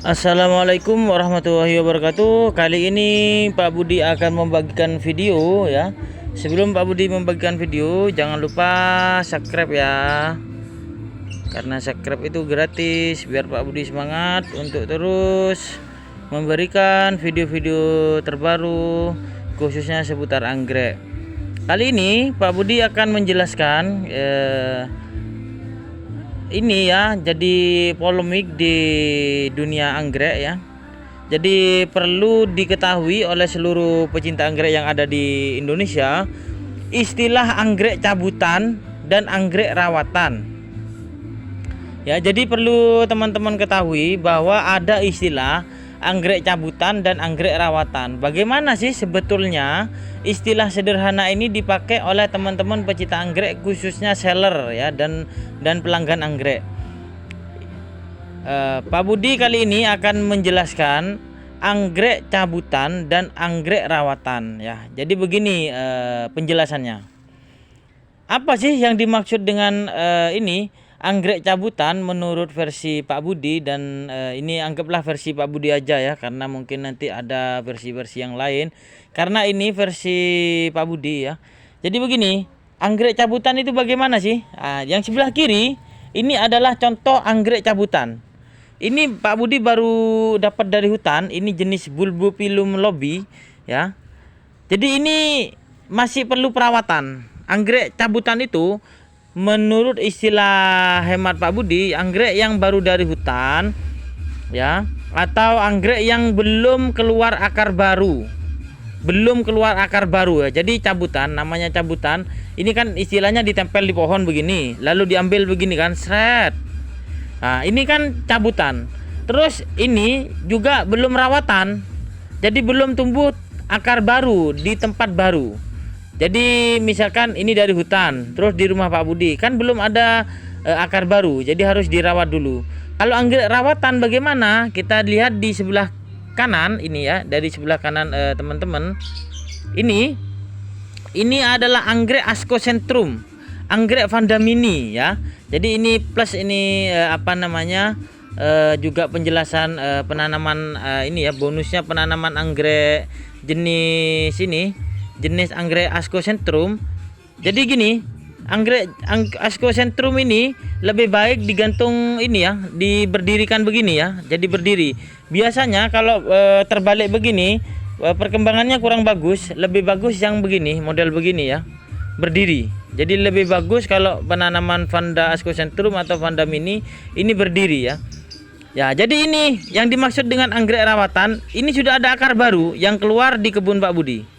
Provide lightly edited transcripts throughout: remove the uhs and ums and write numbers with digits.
Assalamualaikum warahmatullahi wabarakatuh. Kali ini Pak Budi akan membagikan video ya. Sebelum Pak Budi membagikan video, jangan lupa subscribe ya. Karena subscribe itu gratis, biar Pak Budi semangat untuk terus memberikan video-video terbaru khususnya seputar anggrek. Kali ini Pak Budi akan menjelaskan ini ya, jadi polemik di dunia anggrek ya. Jadi perlu diketahui oleh seluruh pecinta anggrek yang ada di Indonesia, istilah anggrek cabutan dan anggrek rawatan. Ya, jadi perlu teman-teman ketahui bahwa ada istilah anggrek cabutan dan anggrek rawatan. Bagaimana sih sebetulnya istilah sederhana ini dipakai oleh teman-teman pecinta anggrek, khususnya seller ya dan pelanggan anggrek. Pak Budi kali ini akan menjelaskan anggrek cabutan dan anggrek rawatan ya. Jadi begini penjelasannya. Apa sih yang dimaksud dengan ini anggrek cabutan menurut versi Pak Budi, dan ini anggaplah versi Pak Budi aja ya, karena mungkin nanti ada versi-versi yang lain, karena ini versi Pak Budi ya. Jadi begini, anggrek cabutan itu bagaimana sih? Yang sebelah kiri ini adalah contoh anggrek cabutan. Ini Pak Budi baru dapat dari hutan, ini jenis Bulbophyllum lobi ya. Jadi ini masih perlu perawatan. Anggrek cabutan itu menurut istilah hemat Pak Budi, anggrek yang baru dari hutan ya, atau anggrek yang belum keluar akar baru. Belum keluar akar baru ya. Jadi cabutan, namanya cabutan. Ini kan istilahnya ditempel di pohon begini, lalu diambil begini kan, seret. Nah, ini kan cabutan. Terus ini juga belum rawatan. Jadi belum tumbuh akar baru di tempat baru. Jadi misalkan ini dari hutan, terus di rumah Pak Budi kan belum ada akar baru, jadi harus dirawat dulu. Kalau anggrek rawatan bagaimana? Kita lihat di sebelah kanan ini ya, dari sebelah kanan teman-teman. Ini adalah anggrek Ascocentrum, anggrek Vandamini ya. Jadi ini plus ini juga penjelasan penanaman ini ya, bonusnya penanaman anggrek jenis ini. Jenis anggrek Ascocentrum. Jadi gini, anggrek Ascocentrum ini lebih baik digantung ini ya, diberdirikan begini ya. Jadi berdiri. Biasanya kalau terbalik begini, perkembangannya kurang bagus. Lebih bagus yang begini, model begini ya, berdiri. Jadi lebih bagus kalau penanaman Vanda Ascocentrum atau Vanda mini ini berdiri ya. Ya, jadi ini yang dimaksud dengan anggrek rawatan. Ini sudah ada akar baru yang keluar di kebun Pak Budi.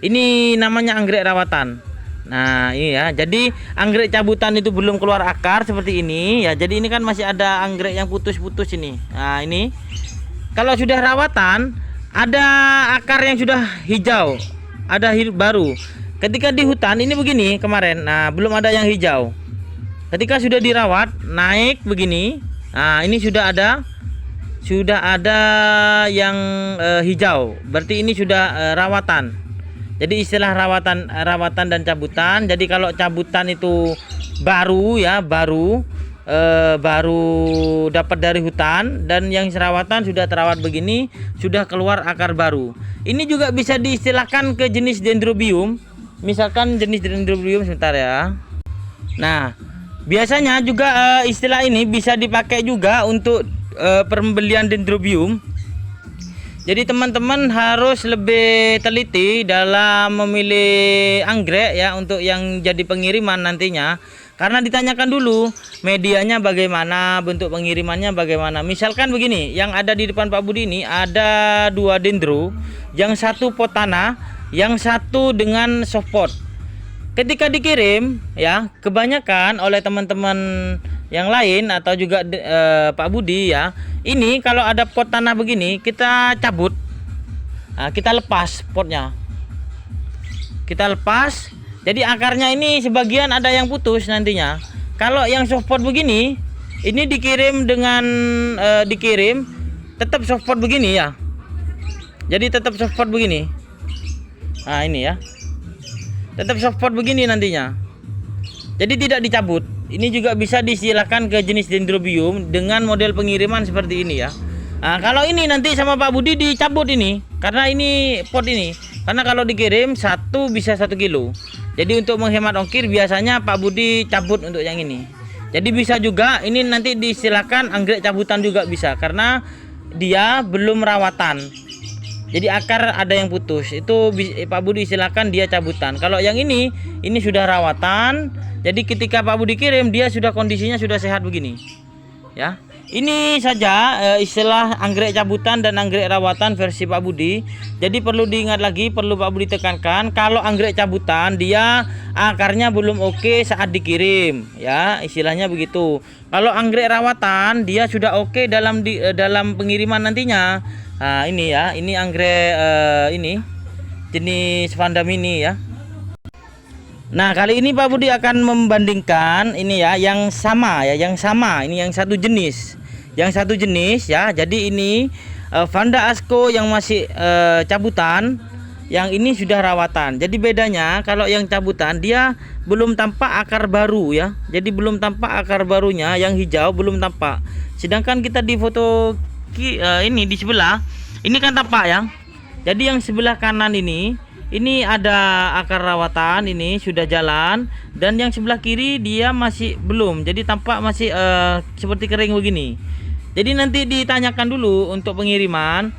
Ini namanya anggrek rawatan. Nah ini ya, jadi anggrek cabutan itu belum keluar akar seperti ini ya. Jadi ini kan masih ada anggrek yang putus-putus ini. Nah ini kalau sudah rawatan, ada akar yang sudah hijau, ada baru. Ketika di hutan ini begini kemarin, nah belum ada yang hijau. Ketika sudah dirawat, naik begini. Nah ini sudah ada yang hijau. Berarti ini sudah rawatan. Jadi istilah rawatan dan cabutan. Jadi kalau cabutan itu baru ya, baru dapat dari hutan, dan yang rawatan sudah terawat begini, sudah keluar akar baru. Ini juga bisa diistilahkan ke jenis Dendrobium. Misalkan jenis Dendrobium sebentar ya. Nah, biasanya juga istilah ini bisa dipakai juga untuk pembelian Dendrobium. Jadi teman-teman harus lebih teliti dalam memilih anggrek ya, untuk yang jadi pengiriman nantinya. Karena ditanyakan dulu medianya bagaimana, bentuk pengirimannya bagaimana. Misalkan begini, yang ada di depan Pak Budi ini ada 2 dendro, yang satu pot tanah, yang satu dengan softpot. Ketika dikirim ya, kebanyakan oleh teman-teman yang lain atau juga Pak Budi ya, ini kalau ada pot tanah begini kita cabut, nah, kita lepas potnya, kita lepas. Jadi akarnya ini sebagian ada yang putus nantinya. Kalau yang soft pot begini, ini dikirim dengan dikirim tetap soft pot begini ya. Jadi tetap soft pot begini. Nah ini ya, tetap soft pot begini nantinya. Jadi tidak dicabut. Ini juga bisa disilakan ke jenis Dendrobium dengan model pengiriman seperti ini ya. Nah, kalau ini nanti sama Pak Budi dicabut ini, karena ini pot ini. Karena kalau dikirim satu bisa 1 kilo. Jadi untuk menghemat ongkir biasanya Pak Budi cabut untuk yang ini. Jadi bisa juga ini nanti disilakan anggrek cabutan juga bisa, karena dia belum rawatan. Jadi akar ada yang putus, itu Pak Budi silakan dia cabutan. Kalau yang ini sudah rawatan. Jadi ketika Pak Budi kirim dia sudah kondisinya sudah sehat begini. Ya. Ini saja istilah anggrek cabutan dan anggrek rawatan versi Pak Budi. Jadi perlu diingat lagi, perlu Pak Budi tekankan, kalau anggrek cabutan dia akarnya belum oke saat dikirim, ya istilahnya begitu. Kalau anggrek rawatan dia sudah oke dalam pengiriman nantinya. Nah ini ya, ini anggrek ini jenis Vanda Mini ya. Nah kali ini Pak Budi akan membandingkan ini ya, yang sama ya, ini yang satu jenis ya. Jadi ini Vanda Asko yang masih cabutan, yang ini sudah rawatan. Jadi bedanya kalau yang cabutan dia belum tampak akar baru ya. Jadi belum tampak akar barunya, yang hijau belum tampak. Sedangkan kita di foto ini di sebelah ini kan tampak ya. Jadi yang sebelah kanan ini ada akar rawatan, ini sudah jalan, dan yang sebelah kiri dia masih belum. Jadi tampak masih seperti kering begini. Jadi nanti ditanyakan dulu untuk pengiriman.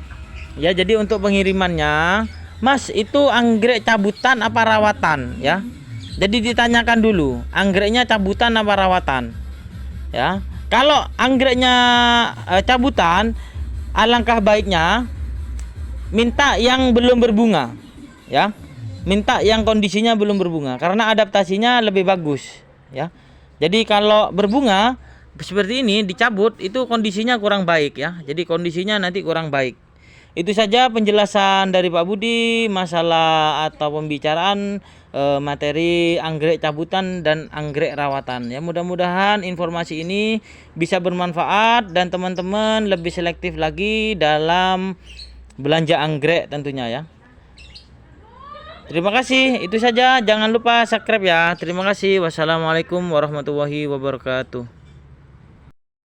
Ya, jadi untuk pengirimannya, Mas, itu anggrek cabutan apa rawatan ya? Jadi ditanyakan dulu, anggreknya cabutan apa rawatan? Ya. Kalau anggreknya cabutan, alangkah baiknya minta yang belum berbunga. Ya, minta yang kondisinya belum berbunga karena adaptasinya lebih bagus ya. Jadi kalau berbunga seperti ini dicabut itu kondisinya kurang baik ya. Jadi kondisinya nanti kurang baik. Itu saja penjelasan dari Pak Budi masalah atau pembicaraan materi anggrek cabutan dan anggrek rawatan ya. Mudah-mudahan informasi ini bisa bermanfaat dan teman-teman lebih selektif lagi dalam belanja anggrek tentunya ya. Terima kasih, itu saja. Jangan lupa subscribe ya. Terima kasih. Wassalamualaikum warahmatullahi wabarakatuh.